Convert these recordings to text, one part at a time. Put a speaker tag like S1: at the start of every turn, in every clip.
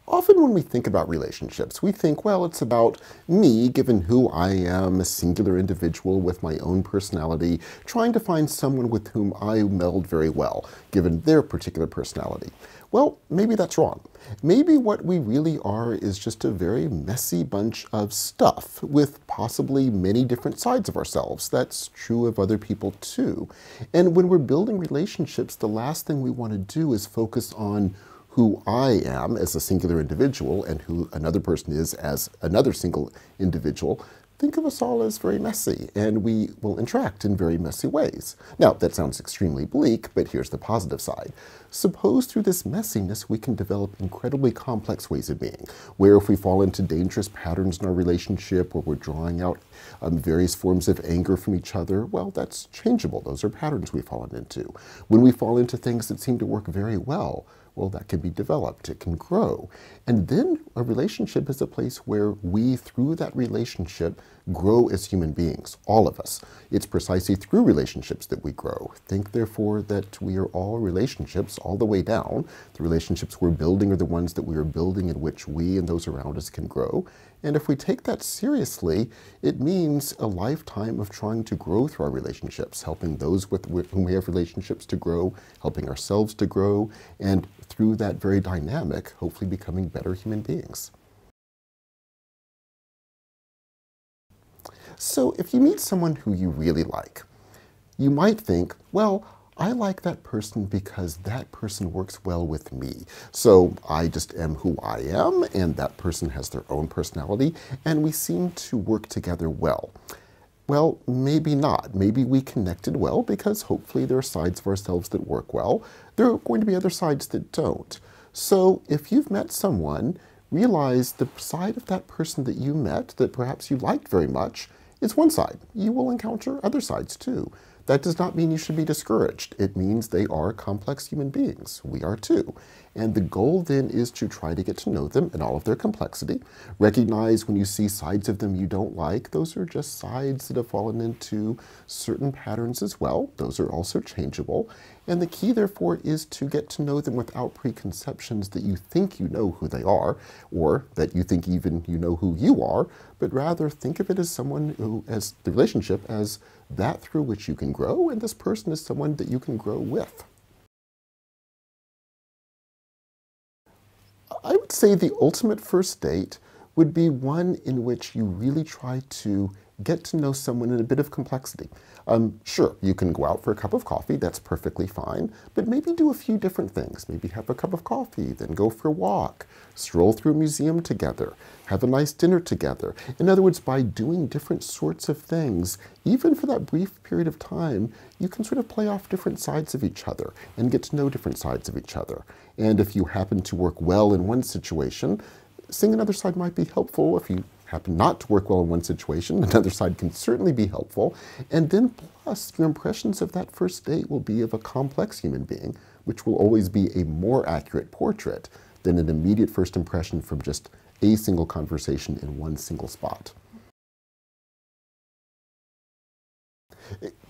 S1: Often when we think about relationships, we think, well, it's about me, given who I am, a singular individual with my own personality, trying to find someone with whom I meld very well, given their particular personality. Well, maybe that's wrong. Maybe what we really are is just a very messy bunch of stuff with possibly many different sides of ourselves. That's true of other people too. And when we're building relationships, the last thing we want to do is focus on who I am as a singular individual and who another person is as another single individual. Think of us all as very messy, and we will interact in very messy ways. Now, that sounds extremely bleak, but here's the positive side. Suppose through this messiness we can develop incredibly complex ways of being, where if we fall into dangerous patterns in our relationship, where we're drawing out various forms of anger from each other, well, that's changeable. Those are patterns we've fallen into. When we fall into things that seem to work very well, well, that can be developed, it can grow. And then a relationship is a place where we, through that relationship, grow as human beings, all of us. It's precisely through relationships that we grow. Think, therefore, that we are all relationships all the way down. The relationships we're building are the ones that we are building in which we and those around us can grow. And if we take that seriously, it means a lifetime of trying to grow through our relationships, helping those with whom we have relationships to grow, helping ourselves to grow, and through that very dynamic, hopefully becoming better human beings. So if you meet someone who you really like, you might think, well, I like that person because that person works well with me. So I just am who I am, and that person has their own personality, and we seem to work together well. Well, maybe not. Maybe we connected well because hopefully there are sides of ourselves that work well. There are going to be other sides that don't. So if you've met someone, realize the side of that person that you met that perhaps you liked very much is one side. You will encounter other sides too. That does not mean you should be discouraged. It means they are complex human beings. We are too. And the goal then is to try to get to know them in all of their complexity. Recognize when you see sides of them you don't like, those are just sides that have fallen into certain patterns as well. Those are also changeable. And the key, therefore, is to get to know them without preconceptions that you think you know who they are, or that you think even you know who you are, but rather think of it as someone who, as the relationship, as that through which you can grow, and this person is someone that you can grow with. I would say the ultimate first date would be one in which you really try to get to know someone in a bit of complexity. Sure, you can go out for a cup of coffee, that's perfectly fine, but maybe do a few different things. Maybe have a cup of coffee, then go for a walk, stroll through a museum together, have a nice dinner together. In other words, by doing different sorts of things, even for that brief period of time, you can sort of play off different sides of each other and get to know different sides of each other. And if you happen to work well in one situation, seeing another side might be helpful. If you happen not to work well in one situation, another side can certainly be helpful. And then plus, your impressions of that first date will be of a complex human being, which will always be a more accurate portrait than an immediate first impression from just a single conversation in one single spot.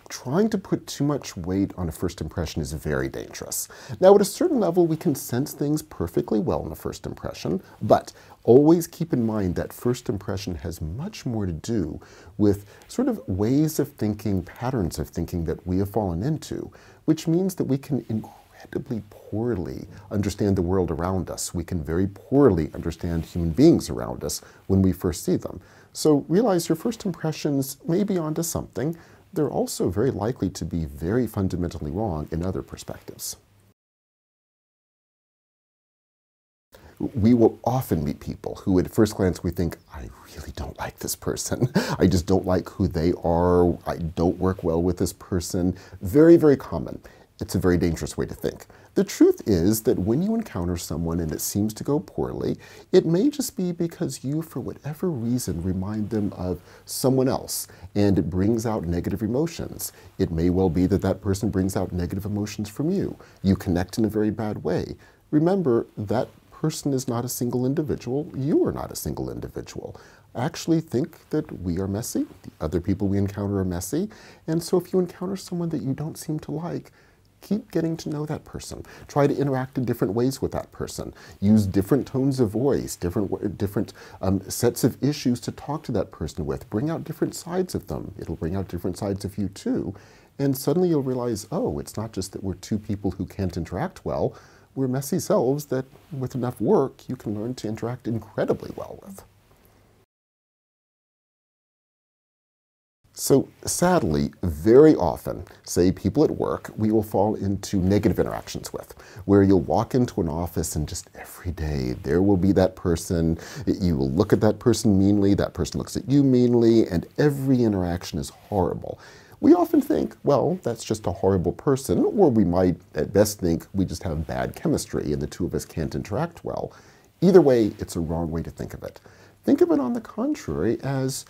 S1: Trying to put too much weight on a first impression is very dangerous. Now, at a certain level, we can sense things perfectly well in a first impression, but always keep in mind that first impression has much more to do with sort of ways of thinking, patterns of thinking that we have fallen into, which means that we can incredibly poorly understand the world around us. We can very poorly understand human beings around us when we first see them. So realize your first impressions may be onto something. They're also very likely to be very fundamentally wrong in other perspectives. We will often meet people who at first glance we think, I really don't like this person. I just don't like who they are. I don't work well with this person. Very, very common. It's a very dangerous way to think. The truth is that when you encounter someone and it seems to go poorly, it may just be because you, for whatever reason, remind them of someone else, and it brings out negative emotions. It may well be that that person brings out negative emotions from you. You connect in a very bad way. Remember, that person is not a single individual. You are not a single individual. Actually think that we are messy. The other people we encounter are messy. And so if you encounter someone that you don't seem to like, Keep getting to know that person. Try to interact in different ways with that person. Use different tones of voice, different sets of issues to talk to that person with. Bring out different sides of them. It'll bring out different sides of you too. And suddenly you'll realize, oh, it's not just that we're two people who can't interact well. We're messy selves that, with enough work, you can learn to interact incredibly well with. So sadly, very often, say people at work, we will fall into negative interactions with, where you'll walk into an office and just every day there will be that person, you will look at that person meanly, that person looks at you meanly, and every interaction is horrible. We often think, well, that's just a horrible person, or we might at best think we just have bad chemistry and the two of us can't interact well. Either way, it's a wrong way to think of it. Think of it on the contrary as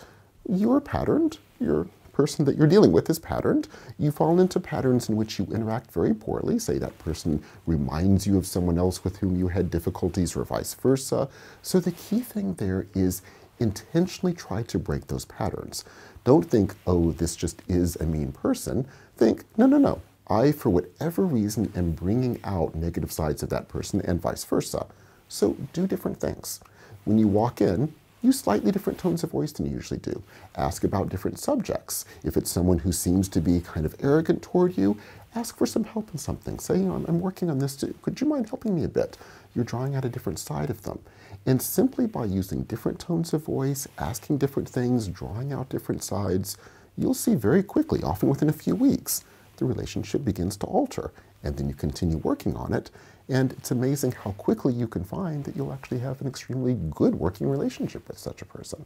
S1: you're patterned, your person that you're dealing with is patterned. You fall into patterns in which you interact very poorly. Say that person reminds you of someone else with whom you had difficulties or vice versa. So the key thing there is intentionally try to break those patterns. Don't think, oh, this just is a mean person. Think, no, no, no. I, for whatever reason, am bringing out negative sides of that person and vice versa. So do different things. When you walk in, use slightly different tones of voice than you usually do. Ask about different subjects. If it's someone who seems to be kind of arrogant toward you, ask for some help in something. Say, you know, I'm working on this too. Could you mind helping me a bit? You're drawing out a different side of them. And simply by using different tones of voice, asking different things, drawing out different sides, you'll see very quickly, often within a few weeks, the relationship begins to alter. And then you continue working on it. And it's amazing how quickly you can find that you'll actually have an extremely good working relationship with such a person.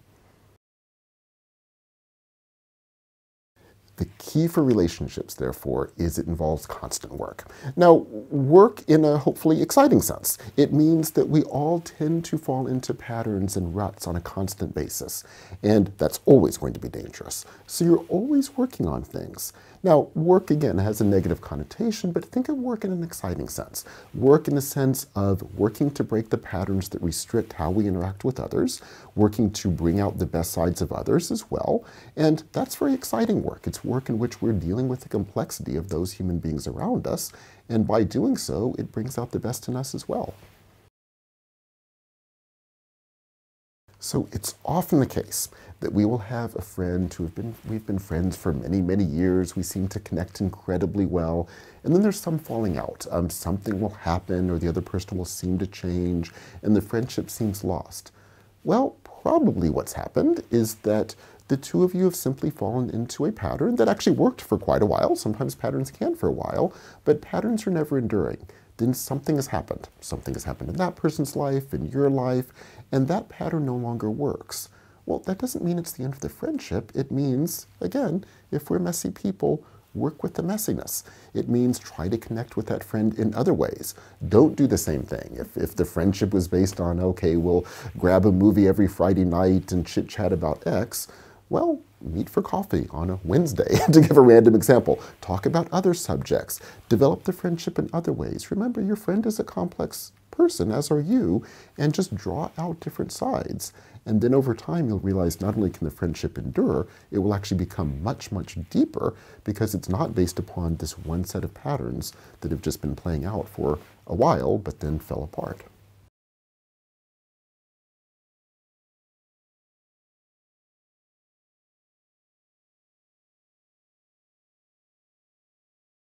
S1: The key for relationships, therefore, is it involves constant work. Now, work in a hopefully exciting sense. It means that we all tend to fall into patterns and ruts on a constant basis, and that's always going to be dangerous. So you're always working on things. Now, work, again, has a negative connotation, but think of work in an exciting sense. Work in the sense of working to break the patterns that restrict how we interact with others, working to bring out the best sides of others as well, and that's very exciting work. It's work in which we're dealing with the complexity of those human beings around us, and by doing so, it brings out the best in us as well. So it's often the case that we will have a friend who we've been friends for many, many years. We seem to connect incredibly well. And then there's some falling out. Something will happen or the other person will seem to change and the friendship seems lost. Well, probably what's happened is that the two of you have simply fallen into a pattern that actually worked for quite a while. Sometimes patterns can for a while, but patterns are never enduring. Then something has happened. Something has happened in that person's life, in your life, and that pattern no longer works. Well, that doesn't mean it's the end of the friendship. It means, again, if we're messy people, work with the messiness. It means try to connect with that friend in other ways. Don't do the same thing. If the friendship was based on, okay, we'll grab a movie every Friday night and chit-chat about X, well, meet for coffee on a Wednesday, to give a random example. Talk about other subjects. Develop the friendship in other ways. Remember, your friend is a complex person, as are you, and just draw out different sides. And then over time, you'll realize not only can the friendship endure, it will actually become much, much deeper because it's not based upon this one set of patterns that have just been playing out for a while, but then fell apart.